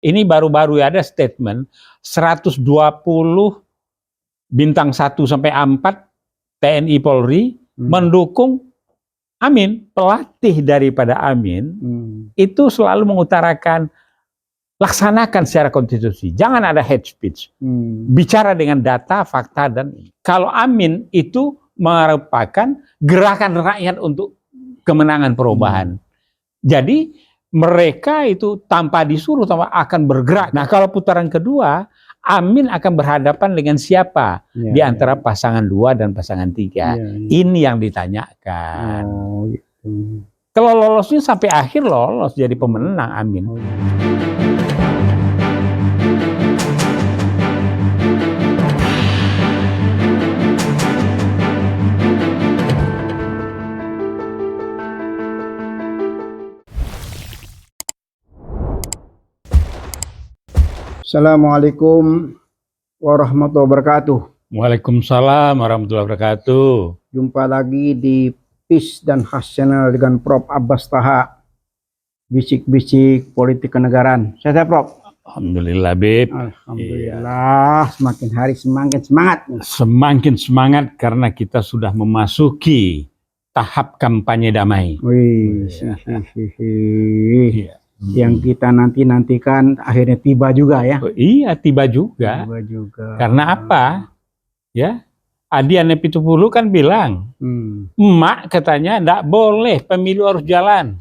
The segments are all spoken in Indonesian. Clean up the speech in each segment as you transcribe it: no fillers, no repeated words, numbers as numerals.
ini baru-baru ada statement 120 bintang 1 sampai 4 TNI Polri mendukung Amin. Pelatih daripada Amin itu selalu mengutarakan laksanakan secara konstitusi. Jangan ada hate speech. Bicara dengan data, fakta, dan kalau Amin itu merupakan gerakan rakyat untuk kemenangan perubahan. Jadi mereka itu tanpa disuruh akan bergerak. Nah, kalau putaran kedua, Amin akan berhadapan dengan siapa di antara pasangan 2 dan pasangan 3. Ini yang ditanyakan. Gitu. Kalau lolosnya sampai akhir lolos jadi pemenang Amin. Assalamualaikum warahmatullahi wabarakatuh. Waalaikumsalam warahmatullahi wabarakatuh. Jumpa lagi di Peace dan Khas Channel dengan Prof. Abbas Taha. Bisik-bisik politik kenegaraan. Saya Prof. Alhamdulillah, Bib. Alhamdulillah, semakin hari semakin semangat. Semakin semangat karena kita sudah memasuki tahap kampanye damai. Wih, yang kita nantikan akhirnya tiba juga ya. Iya, tiba juga. Karena apa? Ya, Adian Pitupulu kan bilang, emak katanya enggak boleh pemilu harus jalan.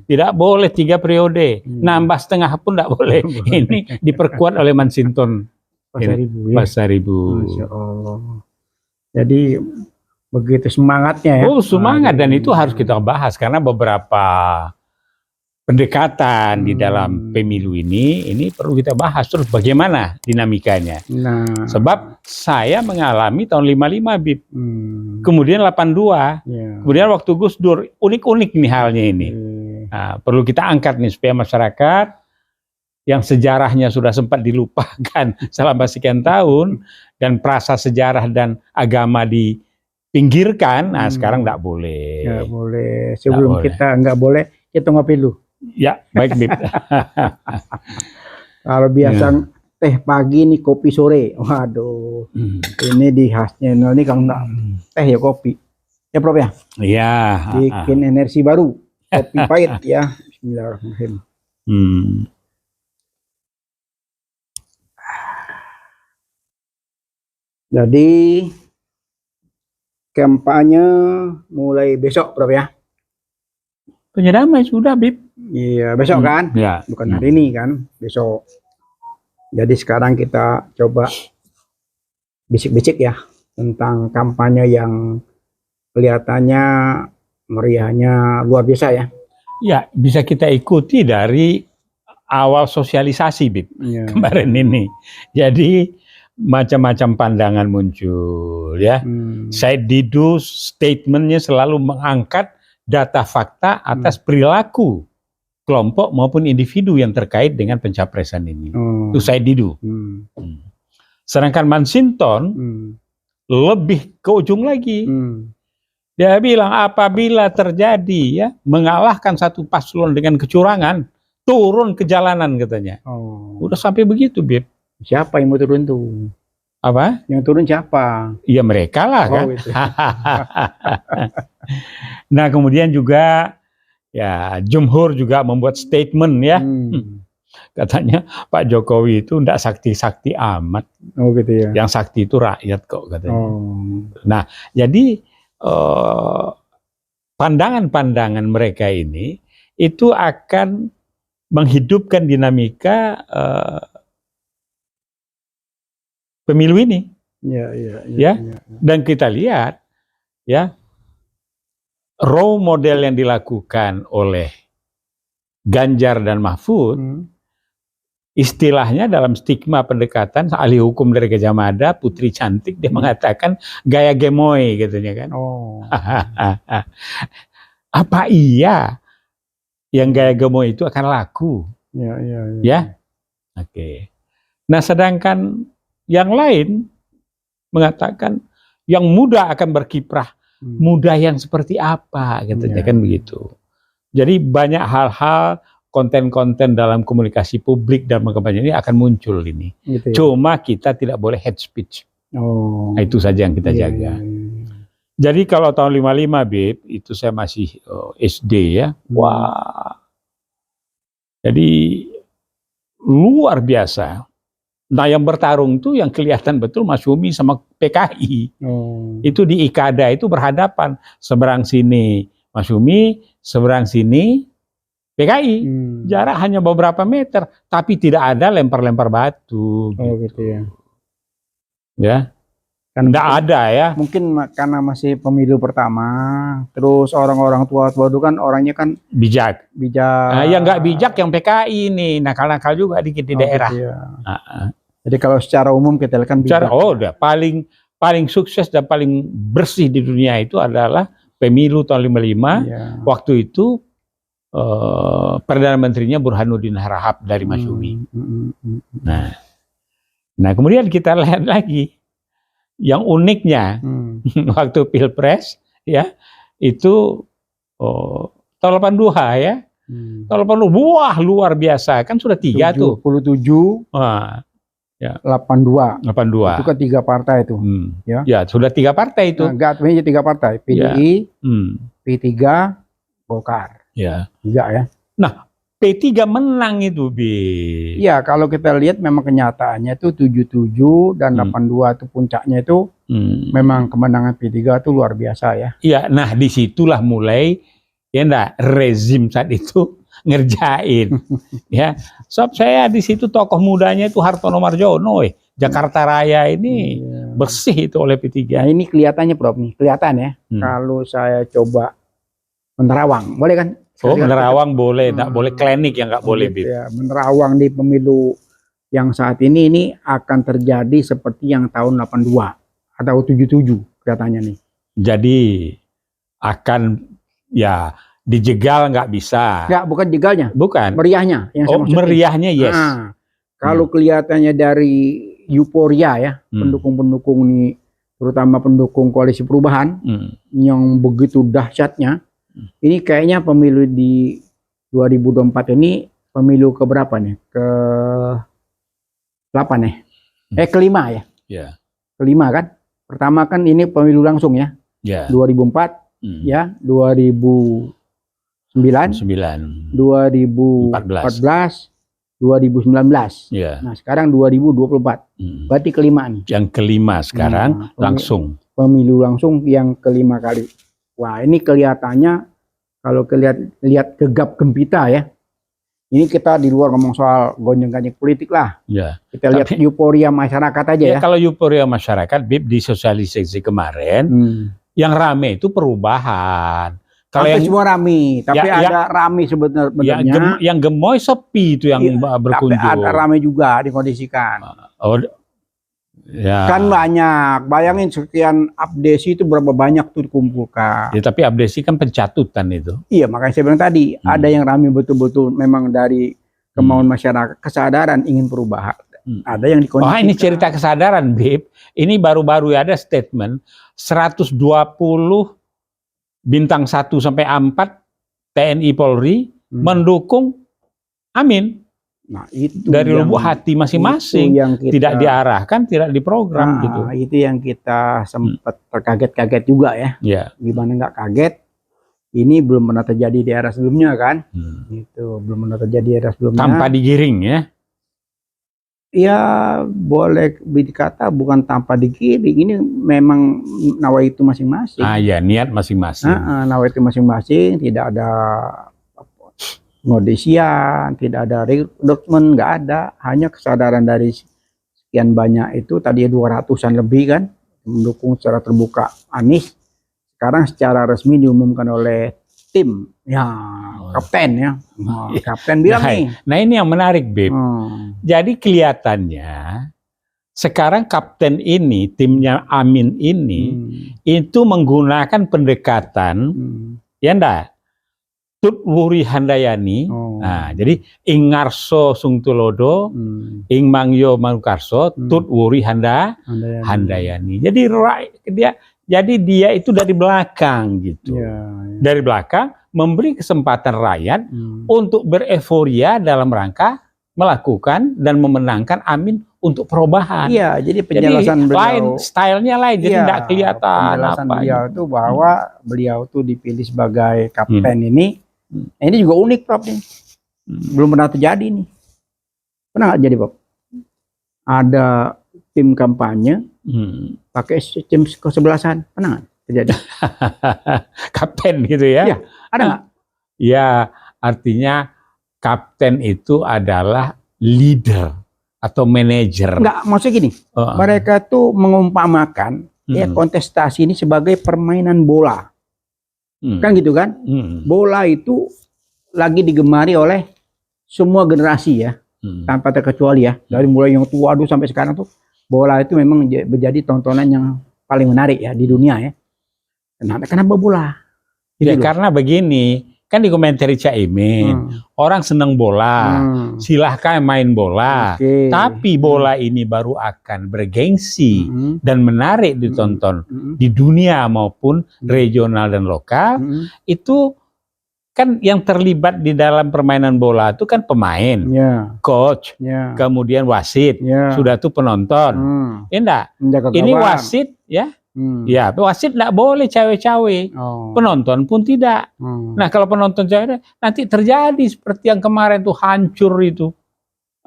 Tidak boleh 3 periode. Nambah setengah pun enggak boleh. Ini diperkuat oleh Masinton Pasaribu. Masya Allah. Jadi begitu semangatnya ya. Oh, semangat, dan itu harus kita bahas karena beberapa pendekatan di dalam pemilu ini perlu kita bahas terus bagaimana dinamikanya. Nah, sebab saya mengalami tahun 55, Bib. Kemudian 82. Kemudian waktu Gus Dur, unik-unik nih halnya ini. Nah, perlu kita angkat nih supaya masyarakat yang sejarahnya sudah sempat dilupakan selama sekian tahun dan perasa sejarah dan agama dipinggirkan, nah sekarang nggak boleh. Nggak boleh. Sebelum kita nggak boleh, kita ngopi dulu. Ya, baik, Bib. Kalau biasa teh pagi nih, kopi sore. Waduh, ini di Khas Channel ini kalau enggak teh ya kopi. Ya, Prof ya? Iya. Bikin energi baru. Kopi pahit ya. Bismillahirrahmanirrahim. Jadi kampanye mulai besok, Prof ya? Penyedamai sudah, Bib. Iya, besok kan? Ya. Bukan hari ini kan, besok. Jadi sekarang kita coba bisik-bisik ya tentang kampanye yang kelihatannya meriahnya luar biasa ya. Ya, bisa kita ikuti dari awal sosialisasi, Bib, kemarin ini. Jadi macam-macam pandangan muncul ya. Said Didu statementnya selalu mengangkat data fakta atas perilaku kelompok maupun individu yang terkait dengan pencapresan ini. Itu Said Didu. Sedangkan Masinton lebih ke ujung lagi. Dia bilang apabila terjadi ya mengalahkan satu paslon dengan kecurangan, turun ke jalanan katanya. Udah sampai begitu, Bib. Siapa yang mau turun tuh? Apa? Yang turun siapa? Ya mereka lah kan. Gitu. Nah, kemudian juga ya Jumhur juga membuat statement ya. Katanya Pak Jokowi itu enggak sakti-sakti amat. Oh gitu ya. Yang sakti itu rakyat kok katanya. Nah, jadi pandangan-pandangan mereka ini itu akan menghidupkan dinamika pemilu ini. Ya. Dan kita lihat ya role model yang dilakukan oleh Ganjar dan Mahfud, istilahnya dalam stigma pendekatan ahli hukum dari Gajah Mada, Putri Cantik, dia mengatakan gaya gemoy katanya kan. Apa iya yang gaya gemoy itu akan laku? Ya. Oke. Nah, sedangkan yang lain mengatakan yang muda akan berkiprah. Muda yang seperti apa katanya kan begitu. Jadi banyak hal-hal konten-konten dalam komunikasi publik dan kampanye ini akan muncul ini. Gitu ya. Cuma kita tidak boleh hate speech. Oh. Nah, itu saja yang kita Iya, jaga. iya, iya. Jadi kalau tahun 55 Bib, itu saya masih SD ya. Wah. Jadi luar biasa. Nah, yang bertarung tuh yang kelihatan betul Masyumi sama PKI. Oh. Itu di Ikada itu berhadapan. Seberang sini Masyumi, seberang sini PKI. Jarak hanya beberapa meter, tapi tidak ada lempar-lempar batu. Oh gitu ya. Ya. Kan Nggak ada ya. mungkin karena masih pemilu pertama, terus orang-orang tua-tua itu kan orangnya kan Bijak. bijak. Nah, yang nggak bijak yang PKI ini, nakal-nakal juga dikit di daerah. Gitu ya. Nah, Jadi kalau secara umum kita lihat kan bijak. udah paling sukses dan paling bersih di dunia itu adalah pemilu tahun 55. Iya. Waktu itu Perdana Menterinya Burhanuddin Harahap dari Masyumi. Nah, kemudian kita lihat lagi yang uniknya waktu Pilpres ya itu tahun 82 ya. Tahun 82 wah luar biasa kan sudah 3 tuh. 77, Wah, ya. 82. 82. Itu kan 3 partai itu. Ya, sudah 3 partai itu. Nah, enggak, 3 partai. PDI, P3, Golkar. Ya. 3 ya. Nah, P3 menang itu, Bi. Iya, kalau kita lihat memang kenyataannya itu 77 dan 82 itu puncaknya itu memang kemenangan P3 itu luar biasa ya. Iya, nah disitulah mulai ya enggak rezim saat itu ngerjain. Ya, sob saya di situ tokoh mudanya itu Hartono Marjono, Jakarta Raya ini bersih itu oleh P3. Nah, ini kelihatannya Prof nih, kelihatan ya. Kalau saya coba menerawang, boleh kan? Oh, menerawang boleh, enggak boleh klinik yang enggak boleh, Bib. Ya, menerawang di pemilu yang saat ini akan terjadi seperti yang tahun 82 atau 77 kelihatannya nih. Jadi akan ya dijegal nggak bisa. Enggak, bukan jegalnya. Bukan. Meriahnya yang saya maksudnya. Meriahnya yes. Nah, kalau kelihatannya dari euforia ya, pendukung-pendukung ini terutama pendukung koalisi perubahan yang begitu dahsyatnya. Ini kayaknya pemilu di 2024 ini pemilu keberapa nih? Ke-8 ya? Kelima ya? Ya. Kelima kan? Pertama kan ini pemilu langsung ya? Ya. 2004 ya, 2009, 2014, 2019. Ya. Nah, sekarang 2024. Berarti kelima nih. Yang kelima sekarang langsung. Pemilu langsung yang kelima kali. Wah, ini kelihatannya kalau lihat gegap gempita ya. Ini kita di luar ngomong soal gonjang-ganjing politik lah. Ya. Kita lihat euforia masyarakat aja ya. Kalau euforia masyarakat, Bib, di sosialisasi kemarin, yang rame itu perubahan. Kalau yang semua rame, tapi ada rame sebenarnya. Yang gemoy sepi itu yang berkunjung. Tapi ada rame juga dikondisikan. Ya. Kan banyak, bayangin sekian abdesi itu berapa banyak tuh dikumpulkan. Ya, tapi abdesi kan pencatutan itu. Iya, makanya saya bilang tadi ada yang rame betul-betul memang dari kemauan masyarakat, kesadaran ingin perubahan. Ada yang dikondisikan. Ini cerita kesadaran, Bib. Ini baru-baru ada statement 120 bintang 1 sampai 4 TNI Polri mendukung Amin. Nah, itu dari lubuk hati masing-masing, tidak diarahkan, tidak diprogram gitu. Itu yang kita sempat terkaget-kaget juga ya. Gimana nggak kaget? Ini belum pernah terjadi di era sebelumnya kan? Itu belum pernah terjadi di era sebelumnya. Tanpa digiring ya? Ya boleh dikata bukan tanpa digiring. Ini memang nawaitu masing-masing. Ya niat masing-masing. Nawaitu masing-masing, tidak ada ngodisian, tidak ada rekrutmen, nggak ada, hanya kesadaran dari sekian banyak itu tadi 200-an lebih kan mendukung secara terbuka Anies. Sekarang secara resmi diumumkan oleh tim ya kapten ya. Kapten bilang nih. Nah, ini yang menarik, Bib. Jadi kelihatannya sekarang kapten ini, timnya Amin ini itu menggunakan pendekatan ya enggak? Tut Wuri Handayani, nah jadi Ing Ngarso Sungtulodo, Ing Mangyo Manukarso, Tut Wuri Handayani. Jadi dia itu dari belakang gitu, dari belakang memberi kesempatan rakyat untuk bereforia dalam rangka melakukan dan memenangkan Amin untuk perubahan. Iya, jadi penjelasan jadi beliau lain, stylenya lain, jadi tidak kelihatan penjelasan apa. beliau itu bahwa beliau tuh dipilih sebagai kapten ini juga unik, Prof. Nih. Belum pernah terjadi nih. Pernah nggak jadi, Prof? Ada tim kampanye pakai sistem kesebelasan, pernah nggak terjadi? Kapten gitu ya? Iya, ada nggak? Ya, artinya kapten itu adalah leader atau manajer. Enggak, maksudnya gini, mereka tuh mengumpamakan ya kontestasi ini sebagai permainan bola. Kan gitu kan? Bola itu lagi digemari oleh semua generasi ya, tanpa terkecuali ya. Dari mulai yang tua dulu sampai sekarang tuh, bola itu memang menjadi tontonan yang paling menarik ya di dunia ya. Kenapa bola? Ya karena begini, kan di komentari Caimin, orang senang bola, silahkan main bola, tapi bola ini baru akan bergengsi dan menarik ditonton di dunia maupun regional dan lokal. Itu kan yang terlibat di dalam permainan bola itu kan pemain, coach, kemudian wasit, sudah tuh penonton. Enggak, ini wasit ya. Ya, wasit tidak boleh cawe-cawe, penonton pun tidak. Nah, kalau penonton cawe nanti terjadi seperti yang kemarin tuh hancur itu,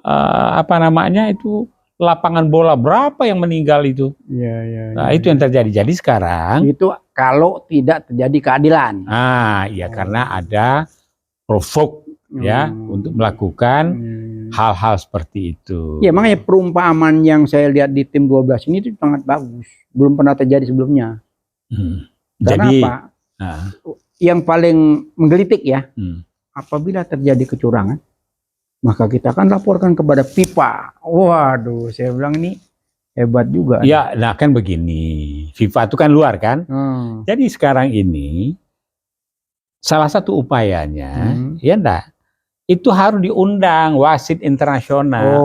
apa namanya itu lapangan bola berapa yang meninggal itu. Nah, itu yang terjadi. Jadi sekarang itu kalau tidak terjadi keadilan. Ya karena ada provok ya untuk melakukan hal-hal seperti itu. Ya makanya perumpamaan yang saya lihat di tim 12 ini itu sangat bagus. Belum pernah terjadi sebelumnya. Karena jadi, apa? Yang paling menggelitik ya, apabila terjadi kecurangan, maka kita akan laporkan kepada FIFA. Waduh, saya bilang ini hebat juga. Ya, nah kan begini, FIFA itu kan luar kan. Jadi sekarang ini salah satu upayanya, ya enggak, itu harus diundang wasit internasional.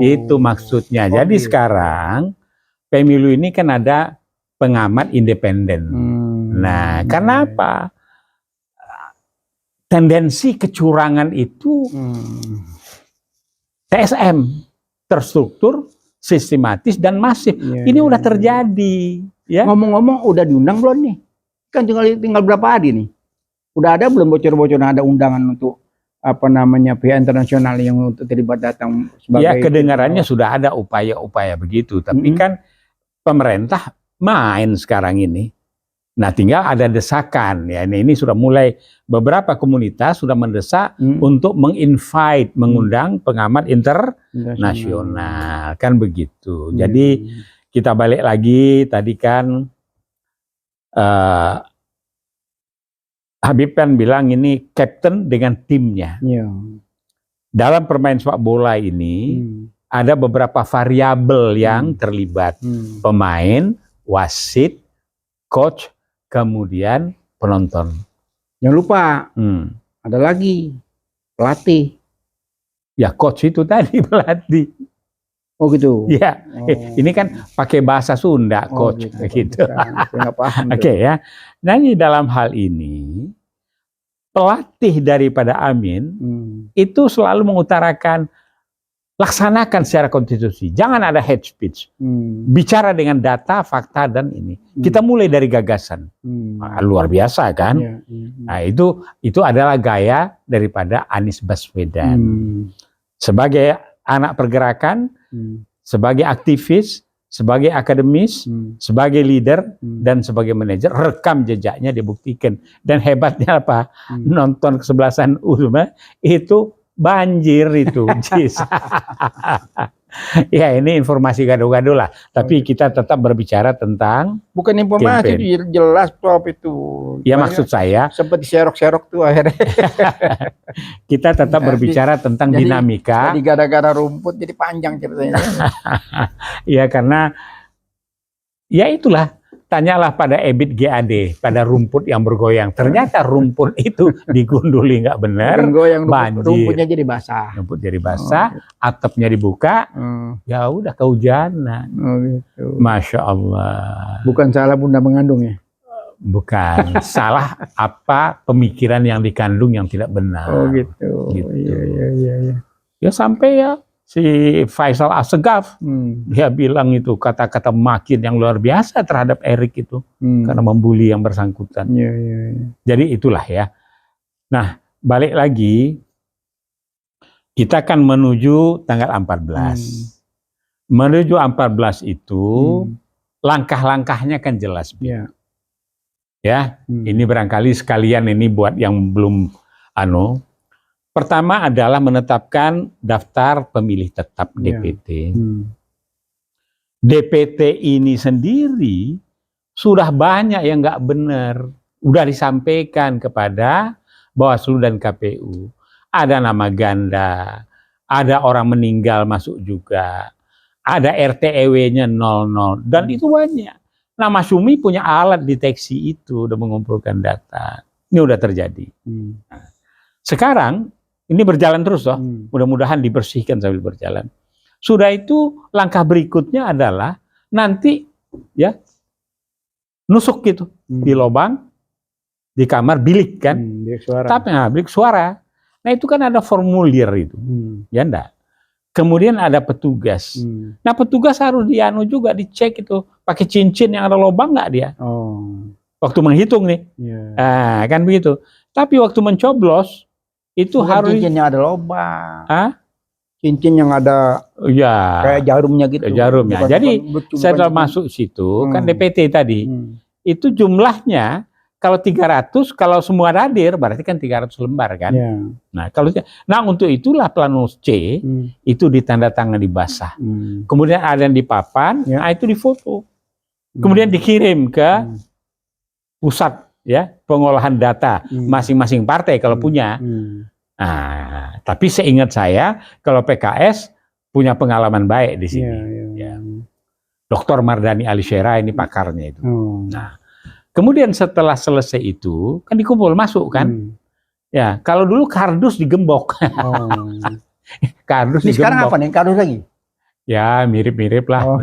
Itu maksudnya. Jadi sekarang pemilu ini kan ada pengamat independen. Nah, karena apa? Tendensi kecurangan itu TSM, terstruktur, sistematis dan masif. Ini udah terjadi. Ya. Ngomong-ngomong, udah diundang belum nih? Kan tinggal berapa hari nih? Udah ada belum bocor-bocoran ada undangan untuk apa namanya pihak internasional yang untuk terlibat datang sebagai? Ya, kedengarannya sudah ada upaya-upaya begitu, tapi kan pemerintah main sekarang ini. Nah, tinggal ada desakan ya. Ini sudah mulai beberapa komunitas sudah mendesak untuk menginvite, mengundang pengamat internasional, kan begitu. Jadi kita balik lagi tadi kan Habib kan bilang ini kapten dengan timnya. Dalam permainan sepak bola ini ada beberapa variabel yang terlibat. Pemain, wasit, coach, kemudian penonton. Jangan lupa, ada lagi pelatih. Ya coach itu tadi pelatih. Oh gitu. Ya, ini kan pakai bahasa Sunda, coach gitu. Oke ya. Nah, ini dalam hal ini pelatih daripada Amin itu selalu mengutarakan laksanakan secara konstitusi. Jangan ada hate speech. Bicara dengan data, fakta dan ini. Kita mulai dari gagasan. Luar biasa kan? Nah, itu adalah gaya daripada Anies Baswedan. Sebagai anak pergerakan, sebagai aktivis, sebagai akademis, sebagai leader dan sebagai manajer, rekam jejaknya dibuktikan. Dan hebatnya apa? Nonton kesebelasan itu banjir itu. Ya, ini informasi gado-gado lah. Tapi kita tetap berbicara tentang bukan informasi itu jelas Prof itu. Ya maksud saya seperti serok-serok tuh akhirnya. Kita tetap berbicara tentang dinamika. Jadi gara-gara rumput jadi panjang ceritanya. Ya karena ya itulah. Tanyalah pada Ebit GAD, pada rumput yang bergoyang. Ternyata rumput itu digunduli nggak benar, banjir. Rumputnya jadi basah. Rumput jadi basah, atapnya dibuka, ya udah kehujanan. Gitu. Masya Allah. Bukan salah bunda mengandung ya? Bukan. Salah apa pemikiran yang dikandung yang tidak benar. Oh gitu. Gitu. Iya. Ya sampai ya si Faisal Assegaf dia bilang itu kata-kata makin yang luar biasa terhadap Erik itu karena membuli yang bersangkutan. Iya. Jadi itulah ya. Nah, balik lagi kita akan menuju tanggal 14. Menuju 14 itu langkah-langkahnya kan jelas. Iya. Ya, ini barangkali sekalian ini buat yang belum pertama adalah menetapkan daftar pemilih tetap DPT. DPT ini sendiri sudah banyak yang nggak benar, udah disampaikan kepada Bawaslu dan KPU. Ada nama ganda, ada orang meninggal masuk juga, ada RT/EW-nya 00 dan itu banyak. Nah, Mas Sumi punya alat deteksi itu, udah mengumpulkan data. Ini udah terjadi. Nah, sekarang ini berjalan terus loh. Mudah-mudahan dibersihkan sambil berjalan. Sudah itu langkah berikutnya adalah nanti ya nusuk gitu di lubang di kamar bilik kan. Bilik suara. Tapi bilik suara. Nah, itu kan ada formulir itu. Ya enggak? Kemudian ada petugas. Nah, petugas harus juga dicek itu pakai cincin yang ada lubang nggak dia? Waktu menghitung nih. Nah, kan begitu. Tapi waktu mencoblos itu bukan harus cincin yang ada lubang. Cincin yang ada kayak jarumnya gitu. Jarumnya. Jadi setelah masuk situ kan DPT tadi itu jumlahnya kalau 300, kalau semua hadir berarti kan 300 lembar kan. Nah, untuk itulah Planus C itu ditandatangani basah. Kemudian ada yang dipapan, nah itu difoto. Kemudian dikirim ke pusat ya pengolahan data masing-masing partai kalau punya. Nah, tapi seingat saya kalau PKS punya pengalaman baik di sini. Dr. Mardhani Alisera ini pakarnya itu. Nah, kemudian setelah selesai itu kan dikumpul masuk kan. Ya, kalau dulu kardus digembok. Kardus digembok. Sekarang apa nih? Kardus lagi? Ya, mirip-mirip lah.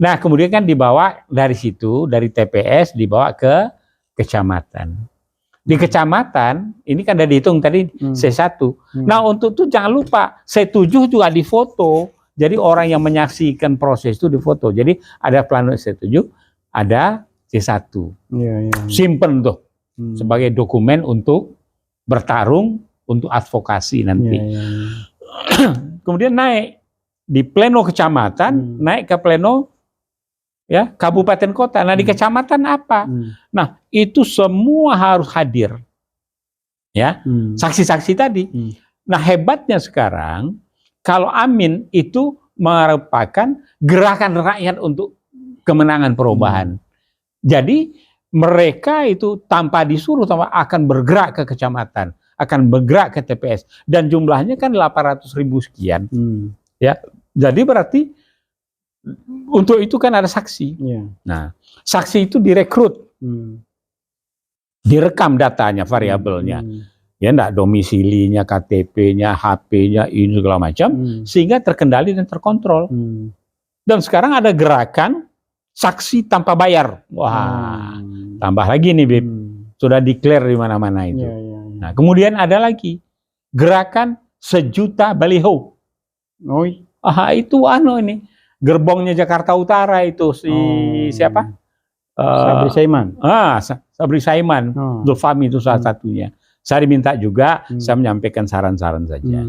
Nah, kemudian kan dibawa dari situ, dari TPS dibawa ke kecamatan. Di kecamatan, ini kan udah dihitung tadi C1. Nah, untuk itu jangan lupa, C7 juga difoto. Jadi orang yang menyaksikan proses itu difoto. Jadi ada Planus C7, ada C1. Simpen tuh sebagai dokumen untuk bertarung, untuk advokasi nanti. Kemudian naik di pleno kecamatan, naik ke pleno ya kabupaten kota. Nah, di kecamatan apa? Nah, itu semua harus hadir. Ya, saksi-saksi tadi. Nah, hebatnya sekarang kalau Amin itu merupakan gerakan rakyat untuk kemenangan perubahan. Jadi mereka itu tanpa disuruh akan bergerak ke kecamatan, akan bergerak ke TPS dan jumlahnya kan 800.000 sekian. Ya. Jadi berarti untuk itu kan ada saksi. Nah, saksi itu direkrut. Direkam datanya, variabelnya. Ya enggak, domisilinya, KTP-nya, HP-nya, ini segala macam sehingga terkendali dan terkontrol. Dan sekarang ada gerakan saksi tanpa bayar. Wah, tambah lagi nih, Bib. Sudah declare di mana-mana itu. Nah, kemudian ada lagi gerakan 1.000.000 baliho. Itu ini gerbongnya Jakarta Utara itu siapa? Sabri Saiman. Sabri Saiman, Zulfami itu salah satunya. Saya diminta juga, saya menyampaikan saran-saran saja.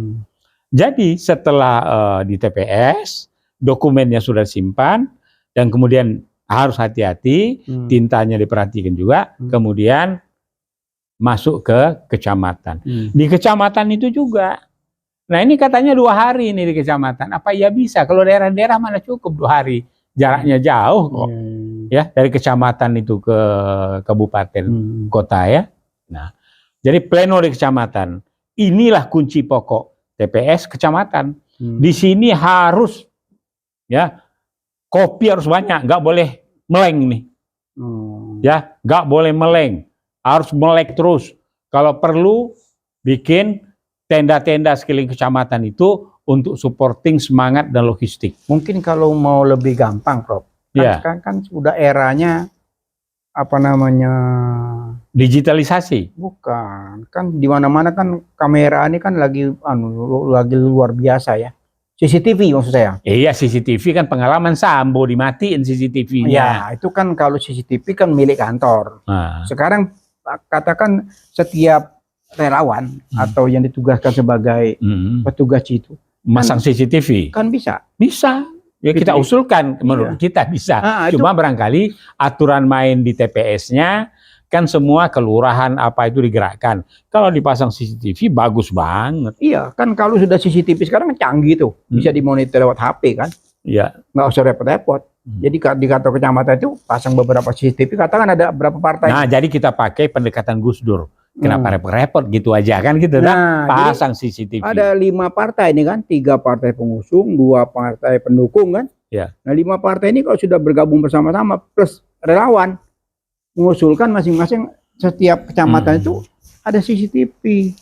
Jadi setelah di TPS, dokumennya sudah simpan, dan kemudian harus hati-hati, tintanya diperhatikan juga, kemudian masuk ke kecamatan. Di kecamatan itu juga, nah ini katanya 2 hari ini di kecamatan, apa ya bisa? Kalau daerah-daerah mana cukup 2 hari, jaraknya jauh kok. Ya, dari kecamatan itu ke kabupaten kota ya. Nah, jadi pleno di kecamatan. Inilah kunci pokok TPS kecamatan. Di sini harus ya kopi harus banyak, nggak boleh meleng nih. Ya, nggak boleh meleng. Harus melek terus. Kalau perlu bikin tenda-tenda sekeliling kecamatan itu untuk supporting semangat dan logistik. Mungkin kalau mau lebih gampang, Prof. Sekarang kan sudah eranya apa namanya, Digitalisasi. bukan, kan di mana-mana kan kamera ini kan lagi luar biasa ya. CCTV maksud saya. Iya, CCTV kan pengalaman Sambo dimatiin CCTV-nya. Ya, itu kan kalau CCTV kan milik kantor. Nah, Sekarang katakan setiap relawan atau yang ditugaskan sebagai petugas itu masang CCTV kan bisa. bisa. Ya kita usulkan, menurut kita bisa. Cuma barangkali aturan main di TPS-nya kan semua kelurahan apa itu digerakkan. Kalau dipasang CCTV bagus banget. Iya, kan kalau sudah CCTV sekarang kan canggih tuh, bisa dimonitor lewat HP kan. Iya. Nggak usah repot-repot. Jadi di kantor kecamatan itu pasang beberapa CCTV, katakan ada berapa partai. Nah, jadi kita pakai pendekatan Gus Dur. Kenapa repot-repot gitu aja kan gitu, Nah, pasang CCTV. Ada 5 partai ini kan, 3 partai pengusung, 2 partai pendukung kan. Ya. Nah 5 partai ini kalau sudah bergabung bersama-sama plus relawan mengusulkan masing-masing setiap kecamatan itu ada CCTV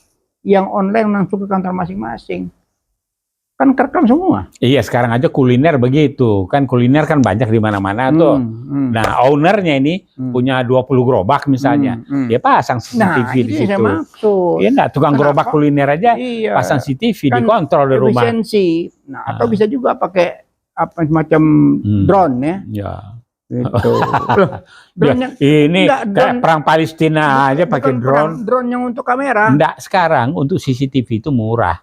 yang online langsung ke kantor masing-masing. Kan kerekam semua. Iya, sekarang aja kuliner begitu. Kan kuliner kan banyak di mana-mana tuh. Nah, ownernya ini punya 20 gerobak misalnya. Dia pasang CCTV di situ. Nah, iya enggak, tukang gerobak kuliner aja pasang CCTV kan dikontrol di rumah. Efisiensi. Nah, atau bisa juga pakai apa semacam drone ya. Ya. Gitu. Ya, ini kayak perang Palestina aja pakai drone. Drone yang untuk kamera. Enggak, sekarang untuk CCTV itu murah.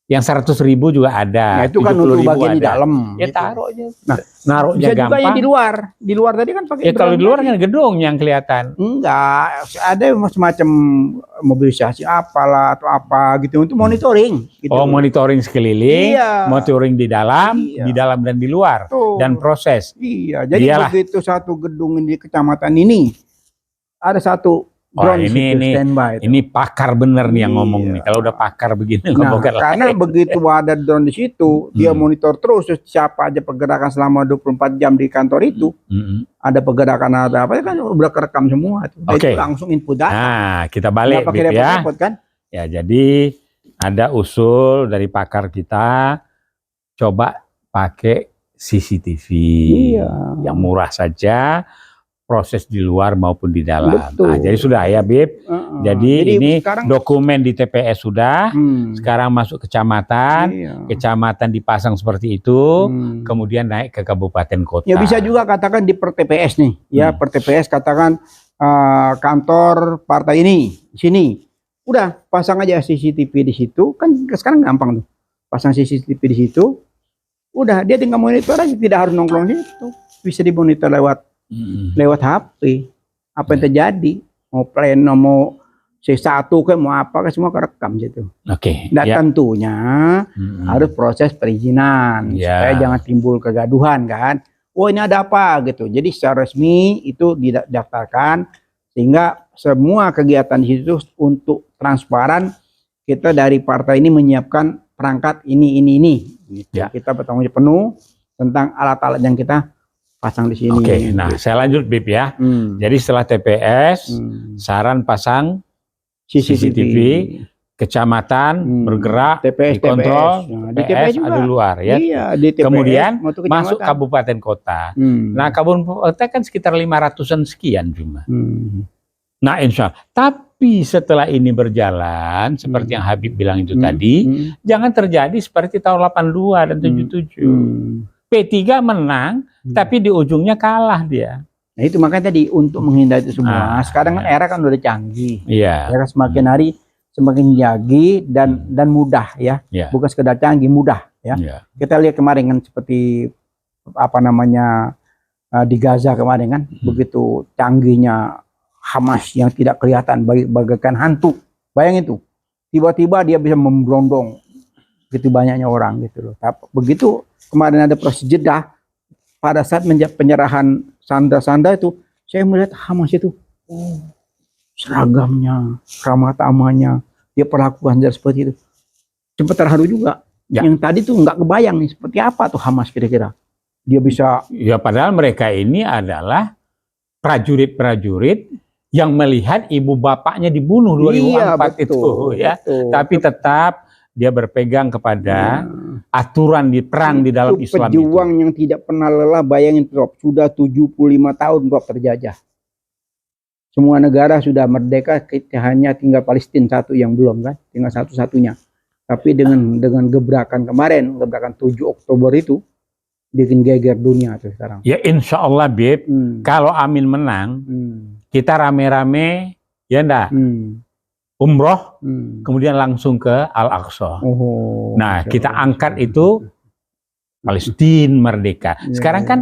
Yang 100.000 juga ada. Nah, itu kan untuk bagian di dalam. Ya gitu. Taruh aja. Nah, naruhnya bisa juga gampang. yang di luar. Di luar tadi kan pakai. Ya kalau di luar kan gedung yang kelihatan. Enggak, ada semacam mobilisasi apalah atau apa gitu untuk monitoring. Gitu. Oh, monitoring sekeliling, monitoring di dalam dan di luar, dan proses. Iya, jadi begitu satu gedung di kecamatan ini ada satu drone ini pakar bener nih yang ngomong nih. Kalau udah pakar begini ngomong karena begitu ada drone di situ, dia monitor terus siapa aja pergerakan selama 24 jam di kantor itu. Ada pergerakan ada apa kan udah kerekam semua tuh. Itu langsung input data. Nah, kita balik repot-repot kan? Ya, jadi ada usul dari pakar kita coba pakai CCTV yang murah saja. Proses di luar maupun di dalam. Nah, jadi sudah ya, Bib. Jadi ini dokumen di TPS sudah. Sekarang masuk kecamatan. Kecamatan dipasang seperti itu. Kemudian naik ke kabupaten kota. Ya bisa juga katakan di per TPS nih. Ya per TPS katakan kantor partai ini sini. Udah pasang aja CCTV di situ. Kan sekarang gampang tuh. Pasang CCTV di situ. Udah dia tinggal monitor aja. Tidak harus nongkrong di situ. Bisa dimonitor lewat HP, apa yang terjadi, mau pleno, mau C1 kan, mau apa kan semua kerekam gitu. Dan tentunya harus proses perizinan supaya jangan timbul kegaduhan kan. Oh ini ada apa gitu. Jadi secara resmi itu didaftarkan sehingga semua kegiatan di situ untuk transparan. Kita dari partai ini menyiapkan perangkat ini. Gitu. Kita bertanggung jawab penuh tentang alat-alat yang kita pasang di sini. Nah saya lanjut Bib ya. Jadi setelah TPS, saran pasang CCTV, kecamatan bergerak, dikontrol, TPS ada di luar ya. Di TPS, kemudian masuk kabupaten kota. Nah kabupaten kota kan sekitar 500-an sekian cuma. Nah insya Allah. Tapi setelah ini berjalan, seperti yang Habib bilang itu tadi, jangan terjadi seperti tahun 82 dan 77. P3 menang, tapi di ujungnya kalah dia. Nah itu makanya tadi untuk menghindari itu semua. Sekarang kan era kan udah canggih. Ya kan semakin hari semakin canggih dan mudah ya. Bukan sekedar canggih, mudah ya. Kita lihat kemarin kan seperti apa namanya di Gaza kemarin kan, begitu canggihnya Hamas yang tidak kelihatan bagaikan hantu. Bayangin tuh, tiba-tiba dia bisa memberondong begitu banyaknya orang gitu loh. Begitu kemarin ada proses jeda pada saat penyerahan sandra-sandra itu, saya melihat Hamas itu seragamnya, ramah tamahnya, dia perlakuan seperti itu. Sempat terharu juga. Yang tadi tuh nggak kebayang nih seperti apa tuh Hamas kira-kira. Dia bisa. Ya padahal mereka ini adalah prajurit-prajurit yang melihat ibu bapaknya dibunuh 2004 itu ya. Tapi tetap dia berpegang kepada aturan di perang di dalam Islam pejuang itu. Yang tidak pernah lelah, bayangin Prof, sudah 75 tahun Prof terjajah. Semua negara sudah merdeka, kita hanya tinggal Palestina satu yang belum kan, tinggal satu-satunya. Tapi dengan gebrakan kemarin, gebrakan 7 Oktober itu bikin geger dunia tuh sekarang. Ya insya Allah Bib, kalau Amin menang, kita rame-rame ya enggak umroh, kemudian langsung ke Al-Aqsa. Nah kita angkat itu Palestina merdeka. Sekarang kan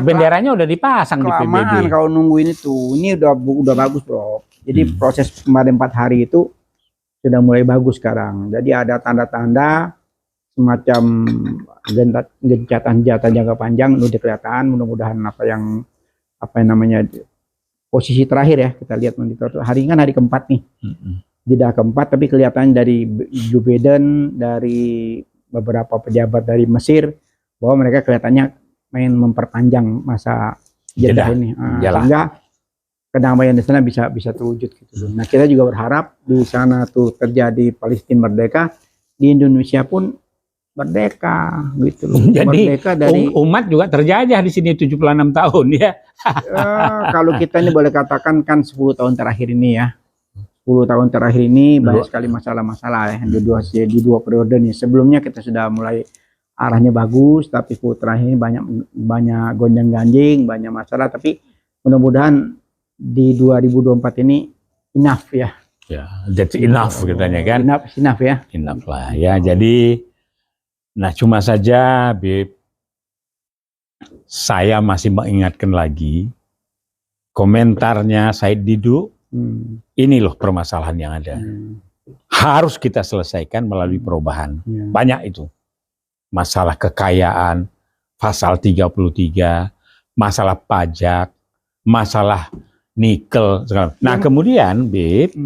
benderanya udah dipasang di PBB. Kelamaan kalau nungguin itu, ini udah bagus bro. Jadi proses kemarin 4 hari itu sudah mulai bagus sekarang. Jadi ada tanda-tanda semacam gencatan senjata jangka panjang udah kelihatan. Mudah-mudahan apa yang namanya posisi terakhir ya, kita lihat monitor hari ini kan hari keempat nih, tidak keempat, tapi kelihatan dari Joe Biden, dari beberapa pejabat dari Mesir bahwa mereka kelihatannya main memperpanjang masa jeda ini, sehingga kedamaian di sana bisa terwujud gitu. Nah kita juga berharap di sana tuh terjadi Palestina merdeka, di Indonesia pun merdeka gitu loh. Jadi merdeka dari umat juga terjajah di sini 76 tahun ya. Kalau kita ini boleh katakan kan 10 tahun terakhir ini ya. 10 tahun terakhir ini banyak sekali masalah-masalah ya di dua periode nih. Sebelumnya kita sudah mulai arahnya bagus, tapi 10 terakhir ini banyak gonjang-ganjing, banyak masalah, tapi mudah-mudahan di 2024 ini enough ya. Ya, that's enough katanya kan. Enough ya. Enough lah ya. Jadi nah cuma saja Bib, saya masih mengingatkan lagi komentarnya Said Didu. Ini loh permasalahan yang ada. Harus kita selesaikan melalui perubahan. Banyak itu. Masalah kekayaan, pasal 33, masalah pajak, masalah nikel. Nah kemudian Bib,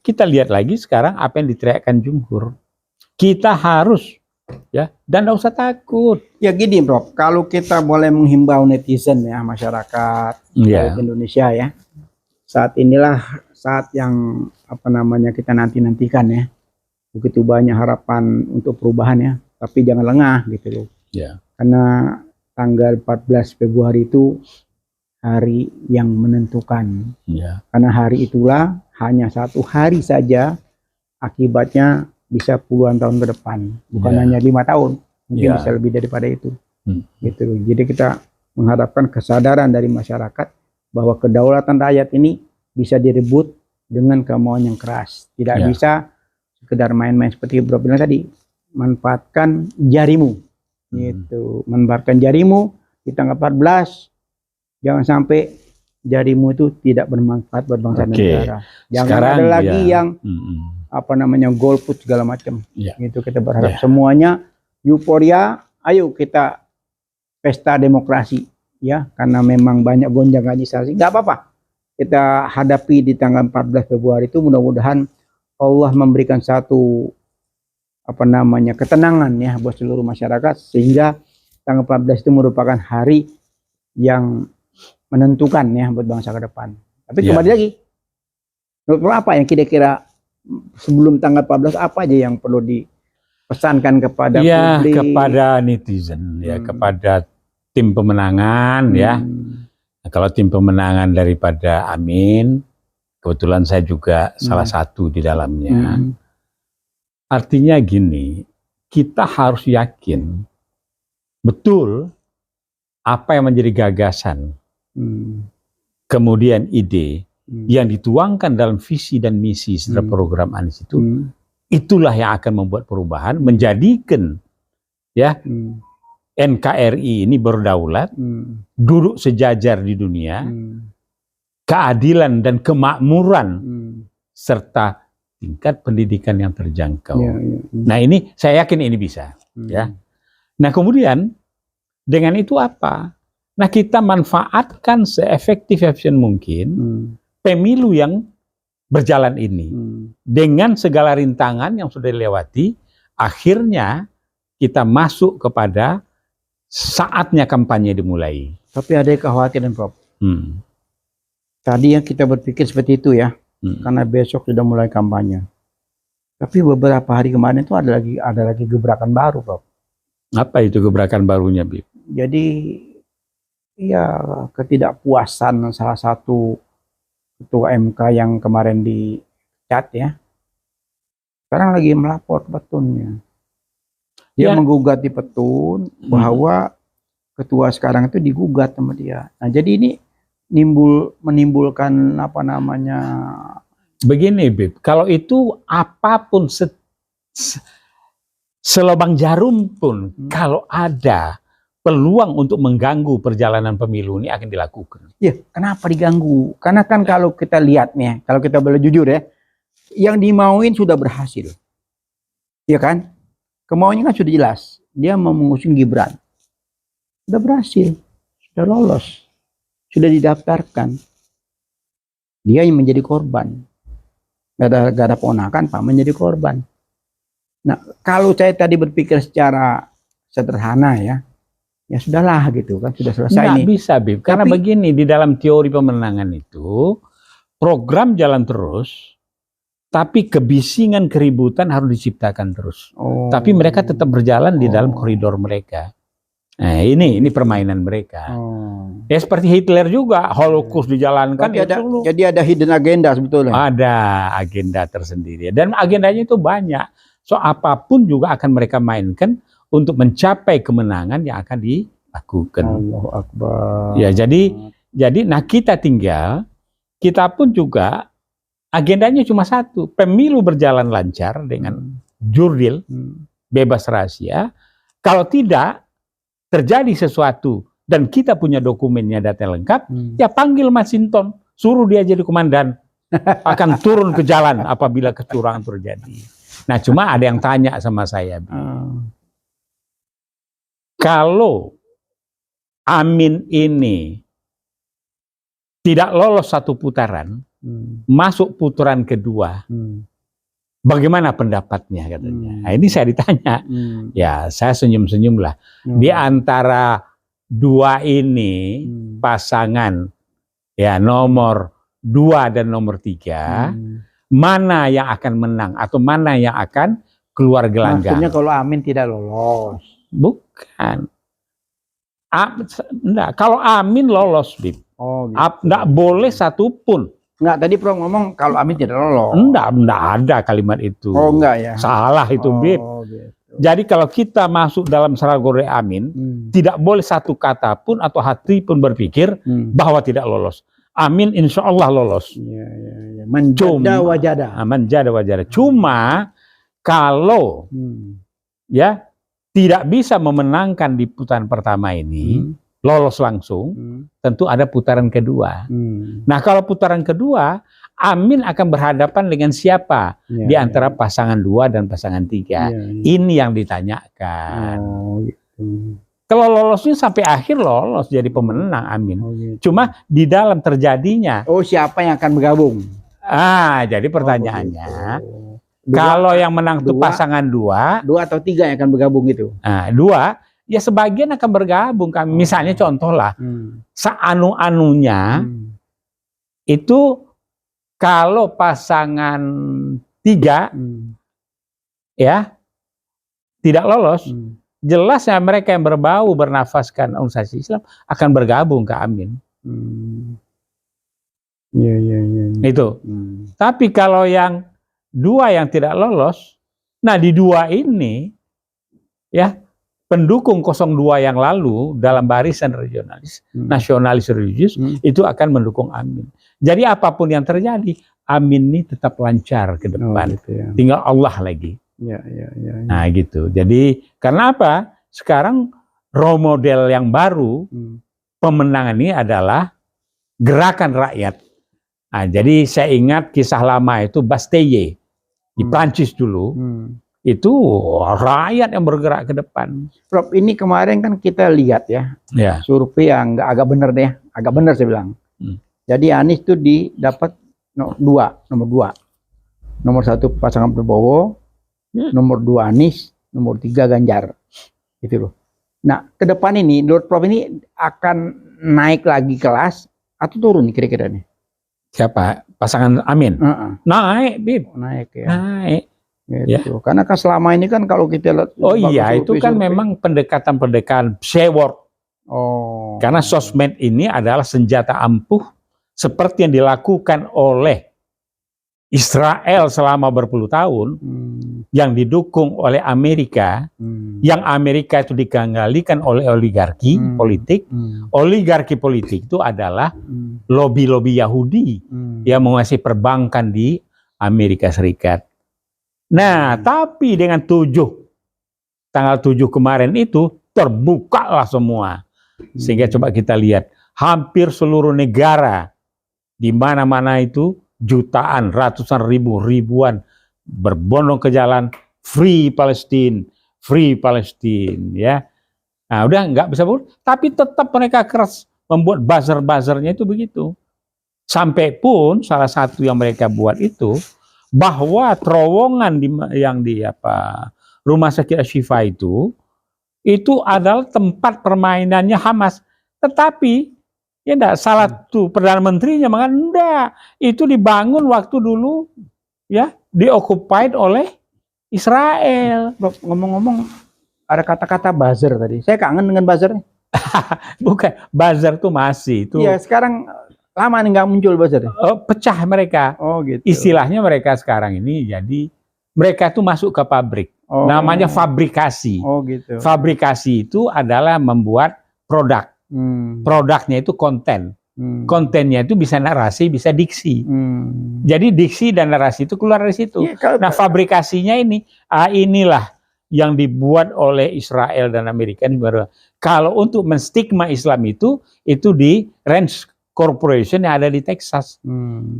kita lihat lagi sekarang apa yang diteriakkan Jumhur. Kita harus ya, dan tidak usah takut. Ya gini bro, kalau kita boleh menghimbau netizen ya, masyarakat Indonesia ya, saat inilah saat yang kita nantikan ya. Begitu banyak harapan untuk perubahan ya, tapi jangan lengah gitu loh. Karena tanggal 14 Februari itu hari yang menentukan. Karena hari itulah hanya 1 hari saja akibatnya bisa puluhan tahun ke depan, bukan hanya 5 tahun, mungkin bisa lebih daripada itu. Gitu loh. Jadi kita mengharapkan kesadaran dari masyarakat bahwa kedaulatan rakyat ini bisa direbut dengan kemauan yang keras. Tidak bisa sekedar main-main seperti Bro bilang tadi, manfaatkan jarimu. Gitu. Manfaatkan jarimu di tanggal 14, jangan sampai jarimu itu tidak bermanfaat buat bangsa dan negara. Jangan sekarang, ada lagi yang golput segala macam. Gitu kita berharap semuanya euforia, ayo kita pesta demokrasi ya, karena memang banyak gonjang-ganjing, nggak apa-apa. Kita hadapi di tanggal 14 Februari itu, mudah-mudahan Allah memberikan satu ketenangan ya buat seluruh masyarakat, sehingga tanggal 14 itu merupakan hari yang menentukan ya buat bangsa ke depan. Tapi kembali lagi, menurut apa yang kira-kira sebelum tanggal 14 apa aja yang perlu dipesankan kepada publik, kepada netizen ya, kepada tim pemenangan ya. Nah, kalau tim pemenangan daripada Amin, kebetulan saya juga salah satu di dalamnya. Artinya gini, kita harus yakin betul apa yang menjadi gagasan, kemudian ide yang dituangkan dalam visi dan misi setelah program Anies itu, itulah yang akan membuat perubahan, menjadikan ya NKRI ini berdaulat, duduk sejajar di dunia, keadilan dan kemakmuran, serta tingkat pendidikan yang terjangkau. Nah ini saya yakin ini bisa. Ya. Nah kemudian dengan itu apa? Nah kita manfaatkan seefektif mungkin pemilu yang berjalan ini dengan segala rintangan yang sudah dilewati, akhirnya kita masuk kepada saatnya kampanye dimulai. Tapi ada kekhawatiran Prof. Tadi yang kita berpikir seperti itu ya, karena besok sudah mulai kampanye. Tapi beberapa hari kemarin itu ada lagi gebrakan baru Prof. Apa itu gebrakan barunya, Bib? Jadi ya ketidakpuasan salah satu ketua MK yang kemarin dicat ya, sekarang lagi melapor Petunnya. Dia Ya. menggugat di Petun bahwa ketua sekarang itu digugat sama dia. Nah, jadi ini menimbulkan apa namanya? Begini, Bib, kalau itu apapun selubang jarum pun, kalau ada peluang untuk mengganggu perjalanan pemilu ini akan dilakukan. Ya, kenapa diganggu? Karena kan kalau kita lihat nih, kalau kita boleh jujur ya, yang dimauin sudah berhasil. Ya kan? Kemauannya kan sudah jelas. Dia mau mengusung Gibran. Sudah berhasil. Sudah lolos. Sudah didaftarkan. Dia yang menjadi korban. Gak ada ponakan, Pak menjadi korban. Nah, kalau saya tadi berpikir secara sederhana ya sudahlah gitu kan, sudah selesai Nggak nih. bisa, Bib. Karena begini, di dalam teori pemenangan itu, program jalan terus, tapi kebisingan keributan harus diciptakan terus. Tapi mereka tetap berjalan di dalam koridor mereka. Nah, ini permainan mereka. Ya seperti Hitler juga, Holocaust dijalankan. Jadi ada hidden agenda sebetulnya. Ada agenda tersendiri. Dan agendanya itu banyak. So apapun juga akan mereka mainkan untuk mencapai kemenangan yang akan dilakukan. Allahu Akbar. Ya, jadi nah kita pun juga agendanya cuma satu, pemilu berjalan lancar dengan jurdil, bebas rahasia. Kalau tidak terjadi sesuatu dan kita punya dokumennya, data lengkap, ya panggil Masinton, suruh dia jadi komandan, akan turun ke jalan apabila kecurangan terjadi. Nah, cuma ada yang tanya sama saya, kalau Amin ini tidak lolos satu putaran, masuk putaran kedua, bagaimana pendapatnya katanya? Nah, ini saya ditanya, ya saya senyum-senyum lah. Di antara dua ini pasangan, ya nomor 2 dan nomor 3, mana yang akan menang atau mana yang akan keluar gelanggang? Maksudnya kalau Amin tidak lolos? Bukan. Enggak, kalau Amin lolos, Bib. Oh, gitu. Enggak boleh satupun. Enggak, tadi Prof ngomong kalau Amin tidak lolos. Enggak ada kalimat itu. Oh, enggak ya. Salah itu, Bib. Gitu. Jadi kalau kita masuk dalam kategori Amin, tidak boleh satu kata pun atau hati pun berpikir bahwa tidak lolos. Amin insya Allah lolos. Ya. Manjada wajada. Manjada wajada. Cuma kalau ya tidak bisa memenangkan di putaran pertama ini, lolos langsung, tentu ada putaran kedua. Nah, kalau putaran kedua, Amin akan berhadapan dengan siapa di antara pasangan 2 dan pasangan 3. Ini yang ditanyakan. Gitu. Kalau lolosnya sampai akhir lolos jadi pemenang Amin. Gitu. Cuma di dalam terjadinya. Siapa yang akan bergabung? Jadi pertanyaannya. Gitu. Kalau yang menang itu pasangan 2 atau 3 yang akan bergabung itu. Nah, 2, ya sebagian akan bergabung. Misalnya contoh lah, seanu-anunya itu kalau pasangan 3 ya tidak lolos, jelasnya mereka yang berbau bernafaskan organisasi Islam akan bergabung ke Amin. Itu. Tapi kalau yang 2 yang tidak lolos, nah di 2 ini ya pendukung 02 yang lalu dalam barisan regionalis, nasionalis religius itu akan mendukung Amin. Jadi apapun yang terjadi, Amin ini tetap lancar ke depan. Gitu ya. Tinggal Allah lagi. Ya. Nah gitu. Jadi karena apa? Sekarang role model yang baru pemenangan ini adalah gerakan rakyat. Nah, jadi saya ingat kisah lama itu Bastille di Prancis dulu. Itu rakyat yang bergerak ke depan. Prof, ini kemarin kan kita lihat ya, survei yang agak benar deh, agak benar saya bilang. Jadi Anies itu dapat nomor 2. Nomor 1 pasangan Prabowo, nomor 2 Anies, nomor 3 Ganjar. Gitu loh. Nah, ke depan ini menurut Prof ini akan naik lagi kelas atau turun kira-kira nih? Siapa? Pasangan Amin? Naik, Bib. Naik ya. Naik. Gitu. Karena kan selama ini kan kalau kita lihat itu kan memang pendekatan-pendekatan sewot. Karena sosmed ini adalah senjata ampuh seperti yang dilakukan oleh Israel selama berpuluh tahun, yang didukung oleh Amerika, yang Amerika itu diganggalkan oleh oligarki politik. Oligarki politik itu adalah lobby-lobby Yahudi yang menguasai perbankan di Amerika Serikat. Nah, tapi dengan tanggal 7 kemarin itu terbukalah semua. Sehingga coba kita lihat, hampir seluruh negara di mana-mana itu jutaan, ratusan ribu, ribuan berbondong ke jalan, free Palestine, ya. Nah, udah nggak bisa tapi tetap mereka keras membuat buzzer-buzzernya itu begitu. Sampai pun salah satu yang mereka buat itu bahwa terowongan yang di rumah sakit Ashifa itu adalah tempat permainannya Hamas. Tetapi ya enggak, salah tuh Perdana Menterinya mengatakan enggak, itu dibangun waktu dulu ya dioccupied oleh Israel. Ngomong-ngomong, ada kata-kata buzzer tadi. Saya kangen dengan buzzer. Bukan, buzzer tuh masih itu. Iya, sekarang lama nih nggak muncul buzzer. Pecah mereka. Oh gitu. Istilahnya mereka sekarang ini jadi mereka tuh masuk ke pabrik. Namanya fabrikasi. Oh gitu. Fabrikasi itu adalah membuat produk. Produknya itu konten. Kontennya itu bisa narasi, bisa diksi. Jadi diksi dan narasi itu keluar dari situ. Ya, nah, fabrikasinya inilah yang dibuat oleh Israel dan Amerika. Kalau untuk menstigma Islam itu di Ranch Corporation yang ada di Texas.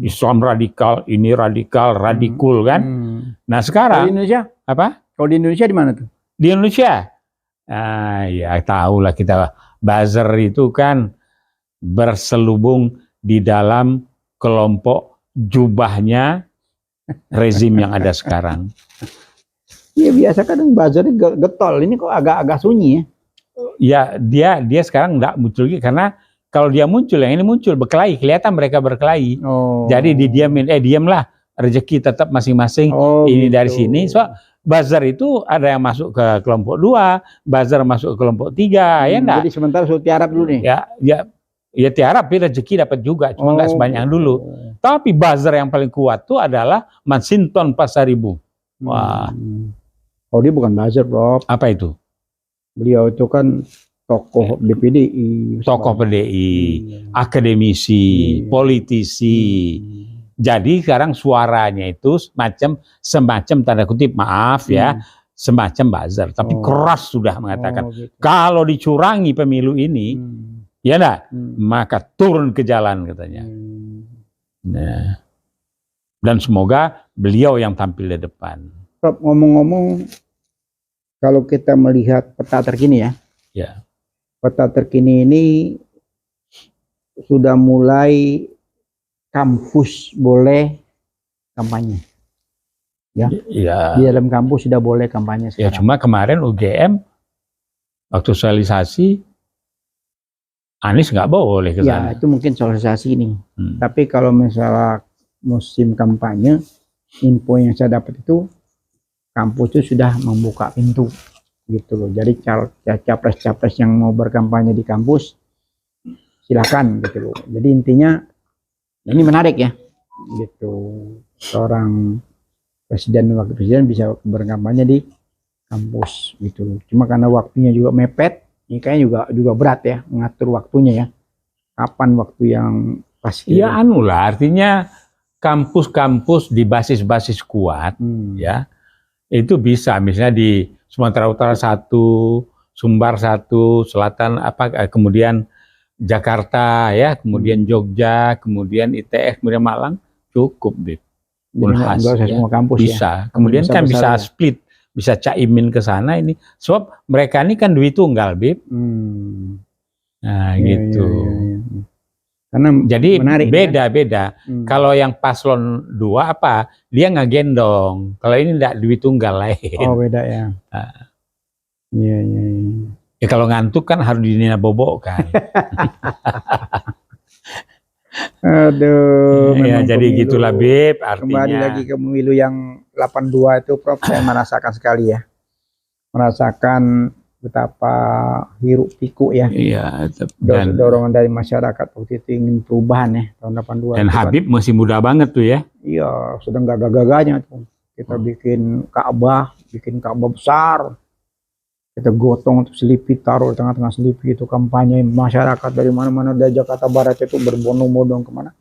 Islam radikal, ini radikal, radikul kan. Nah sekarang. Kalau di Indonesia? Apa? Kalau di Indonesia di mana tuh? Di Indonesia? Ya tahulah kita. Buzzer itu kan berselubung di dalam kelompok jubahnya rezim yang ada sekarang. Iya, biasa kadang buzzernya getol, ini kok agak-agak sunyi ya. Ya dia sekarang enggak muncul lagi karena kalau dia muncul, yang ini muncul berkelahi, kelihatan mereka berkelahi. Jadi didiamin, diamlah, rezeki tetap masing-masing ini gitu. Dari sini. So buzzer itu ada yang masuk ke kelompok 2, buzzer masuk ke kelompok 3, ya enggak? Jadi sementara suruh tiarap dulu nih. Ya tiarap, rezeki dapat juga, cuma enggak sebanyak yang dulu. Tapi buzzer yang paling kuat tuh adalah Masinton Pasaribu. Wah. Oh, dia bukan buzzer, Prof. Apa itu? Beliau itu kan tokoh PDI. Tokoh PDI, akademisi, politisi. Jadi sekarang suaranya itu semacam tanda kutip maaf ya, semacam buzzer, tapi keras sudah mengatakan gitu. Kalau dicurangi pemilu ini, ya enggak, maka turun ke jalan katanya. Nah, dan semoga beliau yang tampil di depan. Prof, ngomong-ngomong, kalau kita melihat peta terkini ya, peta terkini ini sudah mulai kampus boleh kampanye, ya. Di dalam kampus sudah boleh kampanye sekarang. Ya, cuma kemarin UGM waktu sosialisasi Anies nggak boleh ke sana. Ya, itu mungkin sosialisasi ini. Tapi kalau misalnya musim kampanye, info yang saya dapat itu kampus itu sudah membuka pintu, gitu loh. Jadi capres-capres yang mau berkampanye di kampus silakan, gitu loh. Jadi intinya ini menarik ya, gitu. Seorang presiden dan wakil presiden bisa berkampanye di kampus, gitu. Cuma karena waktunya juga mepet, ini kayaknya juga berat ya mengatur waktunya ya. Kapan waktu yang pas? Ya artinya kampus-kampus di basis-basis kuat, ya itu bisa misalnya di Sumatera Utara 1, Sumbar 1, Selatan kemudian Jakarta ya, kemudian Jogja, kemudian ITS, kemudian Malang, cukup deh. Unhas ya. Semua kampus bisa. Ya. Kemudian kan bisa split, bisa caimin ke sana ini. Sebab mereka ini kan duit tunggal, Bib. Nah, gitu. Ya. Karena jadi beda-beda. Kalau yang paslon 2 dia nggak gendong. Kalau ini enggak duit tunggal lain. Oh, beda ya. Iya. Ya kalau ngantuk kan harus dinina bobok kan. Aduh. Ya, jadi gitulah Bib artinya. Kembali lagi ke pemilu yang 82 itu Prof, saya merasakan sekali ya. Merasakan betapa hiruk pikuk ya. Iya, dan Dorongan dari masyarakat waktu itu ingin perubahan ya tahun 82. dan itu kan. Habib masih muda banget tuh ya. Iya, sedang gagah-gagahnya tuh. Kita bikin Ka'bah besar. Kita gotong tuh Selipi, taruh di tengah-tengah Selipi, itu kampanye masyarakat dari mana-mana, dari Jakarta Barat itu berbondong-bondong kemana?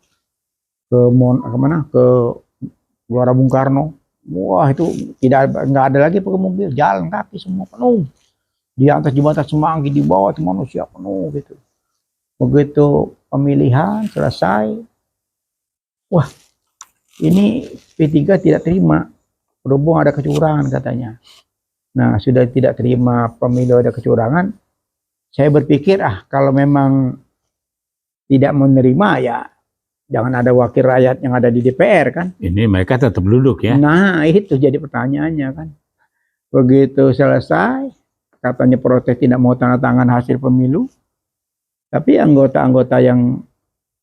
Ke Gelora Bung Karno. Wah, itu nggak ada lagi pakai mobil, jalan kaki semua penuh. Di atas jembatan Semanggi, di bawah itu manusia penuh gitu. Begitu pemilihan selesai, wah, ini P3 tidak terima, berhubung ada kecurangan katanya. Nah, sudah tidak terima pemilu ada kecurangan, saya berpikir kalau memang tidak menerima ya jangan ada wakil rakyat yang ada di DPR kan. Ini mereka tetap duduk ya. Nah, itu jadi pertanyaannya kan. Begitu selesai, katanya protes tidak mau tanda tangan hasil pemilu, tapi anggota-anggota yang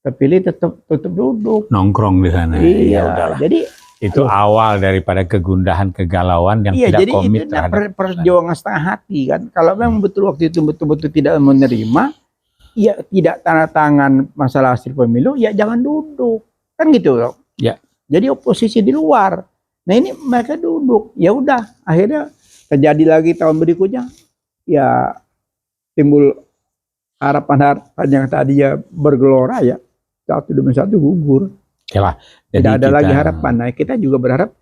terpilih tetap duduk. Nongkrong di sana. Iya, Ya udahlah. jadi Itu awal daripada kegundahan, kegalauan yang tidak jadi komit itu terhadap perjuangan setengah hati kan. Kalau memang betul waktu itu betul-betul tidak menerima, ya tidak tanda tangan masalah hasil pemilu, ya jangan duduk. Kan gitu loh. Ya. Jadi oposisi di luar. Nah, ini mereka duduk. Ya udah, akhirnya terjadi lagi tahun berikutnya. Ya timbul harapan-harapan yang tadinya bergelora ya satu demi satu gugur. Yalah, Tidak ada lagi harapan. Nah, kita juga berharap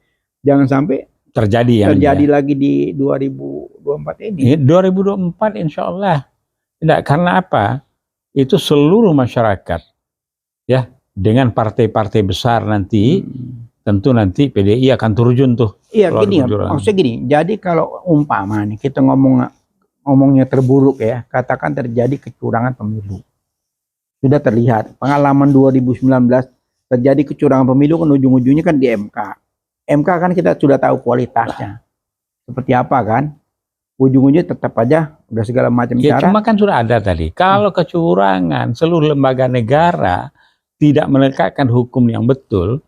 jangan sampai terjadi lagi di 2024 ini. 2024 insya Allah. Tidak, karena apa? Itu seluruh masyarakat ya, dengan partai-partai besar nanti tentu nanti PDI akan terjun tuh. Iya gini ya, maksudnya gini. Jadi kalau umpama nih kita ngomongnya terburuk ya, katakan terjadi kecurangan pemilu. Sudah terlihat pengalaman 2019 terjadi kecurangan pemilu kan ujung-ujungnya kan di MK. MK kan kita sudah tahu kualitasnya seperti apa kan. Ujung-ujungnya tetap aja udah segala macam ya, cara. Cuma kan sudah ada tadi. Kalau kecurangan seluruh lembaga negara tidak menegakkan hukum yang betul,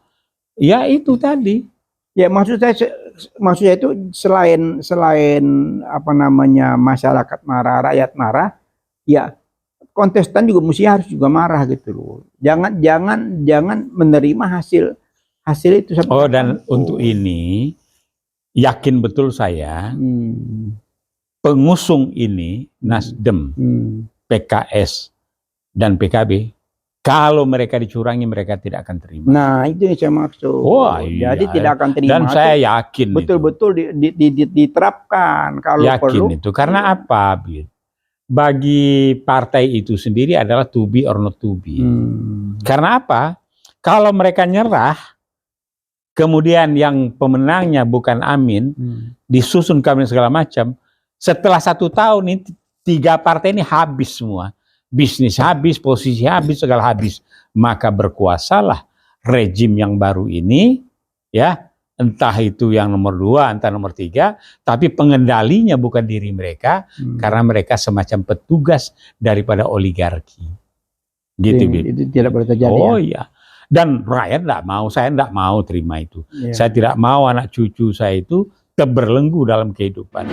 ya itu tadi. Ya maksud saya itu selain apa namanya masyarakat marah, rakyat marah, ya kontestan juga harus marah gitu loh. Jangan menerima hasil itu. Oh, dan untuk ini yakin betul saya pengusung ini Nasdem, PKS dan PKB, kalau mereka dicurangi mereka tidak akan terima. Nah, itu yang saya maksud. Wah, iya. Jadi tidak akan terima. Dan saya yakin betul-betul diterapkan kalau yakin perlu. Itu karena apa, Bir? Bagi partai itu sendiri adalah to be or not to be. Karena apa? Kalau mereka nyerah, kemudian yang pemenangnya bukan Amin, disusun kabinet segala macam, setelah 1 tahun ini 3 partai ini habis semua. Bisnis habis, posisi habis, segala habis. Maka berkuasalah rejim yang baru ini, ya. Entah itu yang nomor 2, entah nomor 3, tapi pengendalinya bukan diri mereka, karena mereka semacam petugas daripada oligarki. Gitu, itu tidak boleh terjadi. Oh iya. Dan rakyat tidak mau, saya tidak mau terima itu. Ya. Saya tidak mau anak cucu saya itu terbelenggu dalam kehidupan.